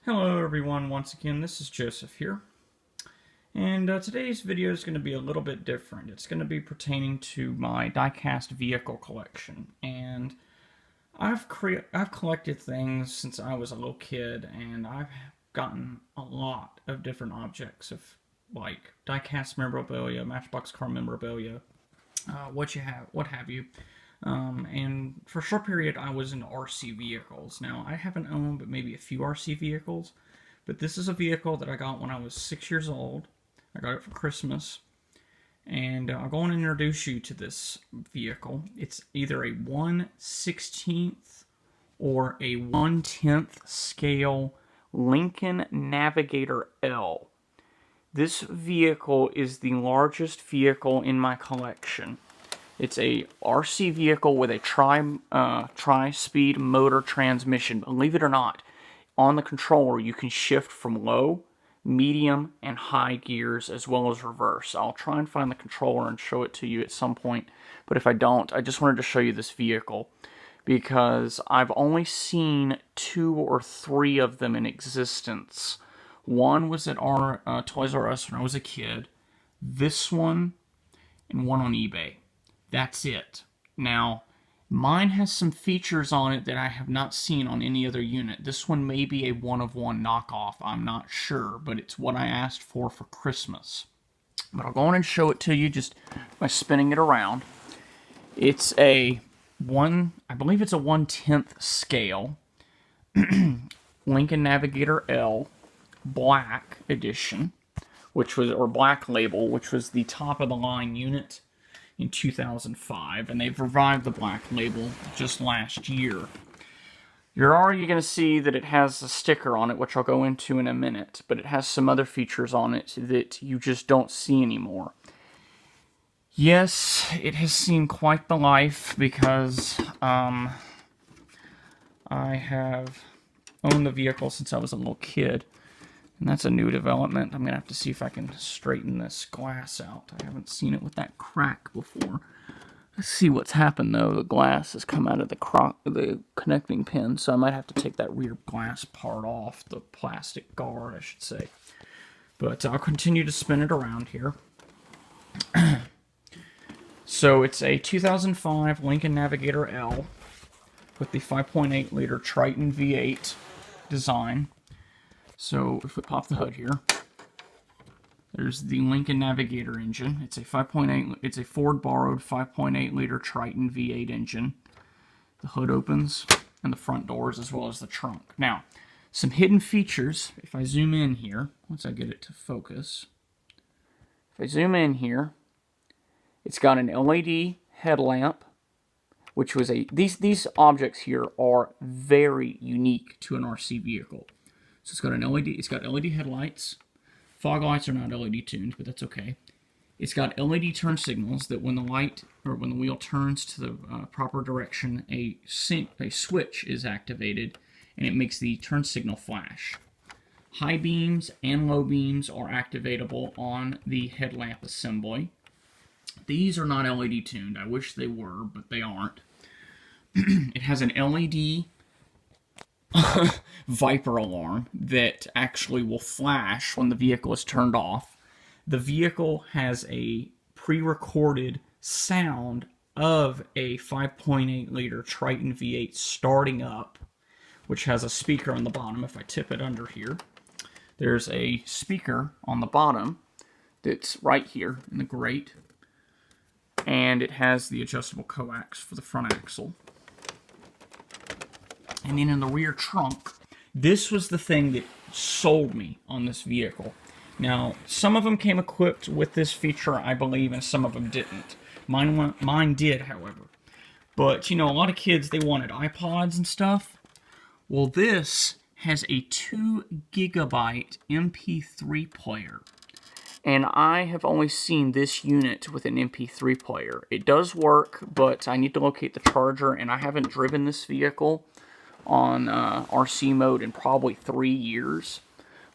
Hello everyone, once again, this is Joseph here. And today's video is going to be a little bit different. It's going to be pertaining to my die-cast vehicle collection. And I've collected things since I was a little kid, and I've gotten a lot of different objects of like die-cast memorabilia, Matchbox car memorabilia, what have you. And for a short period, I was into RC vehicles. Now, I haven't owned but maybe a few RC vehicles, but this is a vehicle that I got when I was 6 years old. I got it for Christmas, and I'll go and introduce you to this vehicle. It's either a 1/16 or a 1/10 scale Lincoln Navigator L. This vehicle is the largest vehicle in my collection. It's a RC vehicle with a tri-speed motor transmission. Believe it or not, on the controller you can shift from low, medium, and high gears as well as reverse. I'll try and find the controller and show it to you at some point, but if I don't, I just wanted to show you this vehicle because I've only seen 2 or 3 of them in existence. One was at our Toys R Us when I was a kid, this one, and one on eBay. That's it. Now, mine has some features on it that I have not seen on any other unit. This one may be a one-of-one knockoff. I'm not sure, but it's what I asked for Christmas. But I'll go on and show it to you just by spinning it around. It's I believe it's a 1/10 scale Lincoln Navigator L Black Edition, or Black Label, which was the top-of-the-line unit in 2005, and they've revived the Black Label just last year. You're already going to see that it has a sticker on it, which I'll go into in a minute, but it has some other features on it that you just don't see anymore. Yes, it has seen quite the life because I have owned the vehicle since I was a little kid. And that's a new development. I'm going to have to see if I can straighten this glass out. I haven't seen it with that crack before. Let's see what's happened, though. The glass has come out of the connecting pin, so I might have to take that rear glass part off, the plastic guard, I should say. But I'll continue to spin it around here. So it's a 2005 Lincoln Navigator L with the 5.8 liter Triton V8 design. So if we pop the hood here, there's the Lincoln Navigator engine. It's a Ford borrowed 5.8 liter Triton V8 engine. The hood opens and the front doors as well as the trunk. Now, some hidden features. If I zoom in here, once I get it to focus, if I zoom in here, it's got an LED headlamp, which was these objects here are very unique to an RC vehicle. So it's got LED headlights. Fog lights are not LED tuned, but that's okay. It's got LED turn signals that when the wheel turns to the proper direction, a switch is activated and it makes the turn signal flash. High beams and low beams are activatable on the headlamp assembly. These are not LED tuned. I wish they were, but they aren't. It has an LED Viper alarm that actually will flash when the vehicle is turned off. The vehicle has a pre-recorded sound of a 5.8 liter Triton V8 starting up, which has a speaker on the bottom. If I tip it under here, there's a speaker on the bottom that's right here in the grate, and it has the adjustable coax for the front axle. And then in the rear trunk, this was the thing that sold me on this vehicle. Now, some of them came equipped with this feature, I believe, and some of them didn't. Mine did, however. But, you know, a lot of kids, they wanted iPods and stuff. Well, this has a 2 gigabyte MP3 player. And I have only seen this unit with an MP3 player. It does work, but I need to locate the charger, and I haven't driven this vehicle on RC mode in probably 3 years,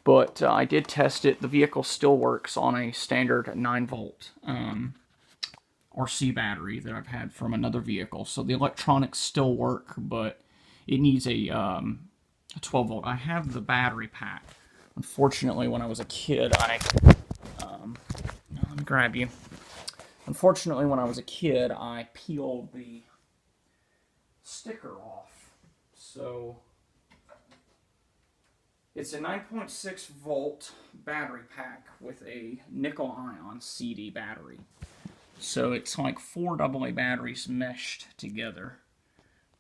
but I did test it. The vehicle still works on a standard 9-volt RC battery that I've had from another vehicle, so the electronics still work, but it needs a a 12 volt. I have the battery pack. Unfortunately, when I was a kid, let me grab you. Unfortunately, when I was a kid, I peeled the sticker off. So it's a 9.6 volt battery pack with a nickel ion CD battery. So it's like 4 AA batteries meshed together.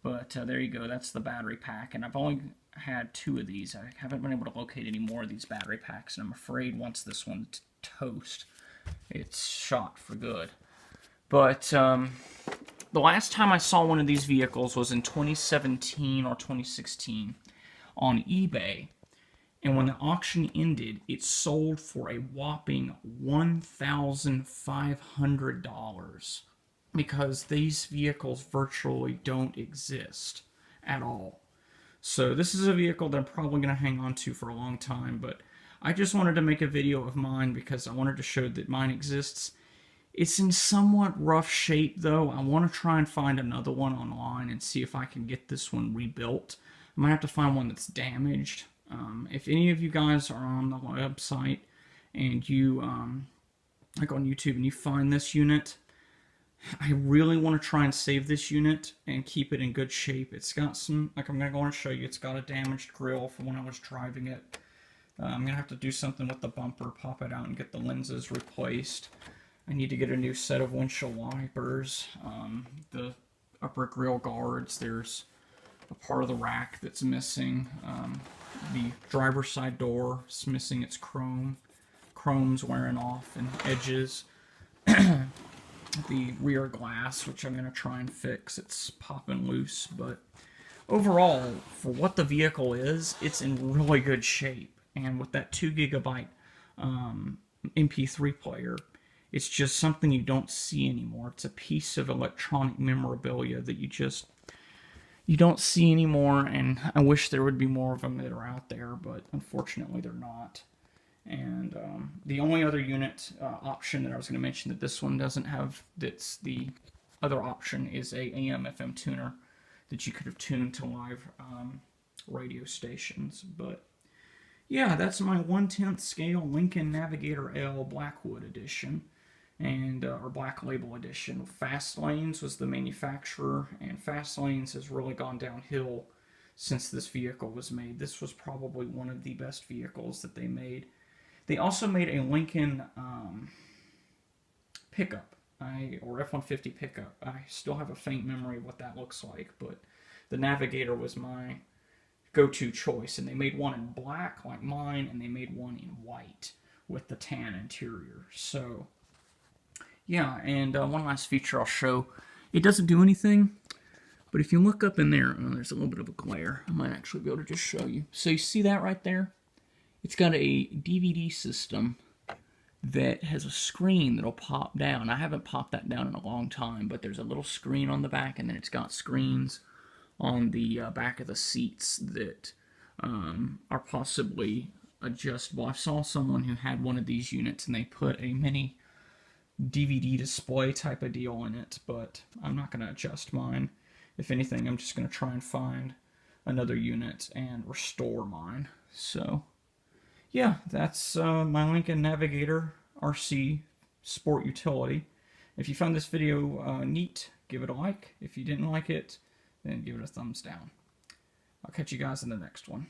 But there you go, that's the battery pack. And I've only had 2 of these. I haven't been able to locate any more of these battery packs. And I'm afraid once this one's toast, it's shot for good. But the last time I saw one of these vehicles was in 2017 or 2016 on eBay. And when the auction ended, it sold for a whopping $1,500 because these vehicles virtually don't exist at all. So this is a vehicle that I'm probably going to hang on to for a long time, but I just wanted to make a video of mine because I wanted to show that mine exists. It's in somewhat rough shape though. I want to try and find another one online and see if I can get this one rebuilt. I might have to find one that's damaged. If any of you guys are on the website and you, like on YouTube, and you find this unit, I really want to try and save this unit and keep it in good shape. It's got some, like I'm going to go and show you, it's got a damaged grill from when I was driving it. I'm going to have to do something with the bumper, pop it out and get the lenses replaced. I need to get a new set of windshield wipers. The upper grill guards, there's a part of the rack that's missing. The driver's side door is missing its chrome. Chrome's wearing off and edges. The rear glass, which I'm going to try and fix, it's popping loose. But overall, for what the vehicle is, it's in really good shape. And with that 2 GB MP3 player, it's just something you don't see anymore. It's a piece of electronic memorabilia that you don't see anymore, and I wish there would be more of them that are out there, but unfortunately they're not. And the only other unit option that I was going to mention that this one doesn't have, that's the other option, is a AM/FM tuner that you could have tuned to live radio stations. But yeah, that's my 1/10 scale Lincoln Navigator L Blackwood edition, and or Black Label edition. Fast Lanes was the manufacturer, and Fast Lanes has really gone downhill since this vehicle was made. This was probably one of the best vehicles that they made. They also made a Lincoln pickup, or F-150 pickup. I still have a faint memory of what that looks like, but the Navigator was my go-to choice, and they made one in black like mine, and they made one in white with the tan interior. So yeah, and one last feature I'll show. It doesn't do anything, but if you look up in there, there's a little bit of a glare. I might actually be able to just show you. So you see that right there? It's got a DVD system that has a screen that'll pop down. I haven't popped that down in a long time, but there's a little screen on the back, and then it's got screens on the back of the seats that are possibly adjustable. I saw someone who had one of these units, and they put a mini DVD display type of deal in it, but I'm not going to adjust mine. If anything, I'm just going to try and find another unit and restore mine. So yeah, that's my Lincoln Navigator RC Sport Utility. If you found this video neat, give it a like. If you didn't like it, then give it a thumbs down. I'll catch you guys in the next one.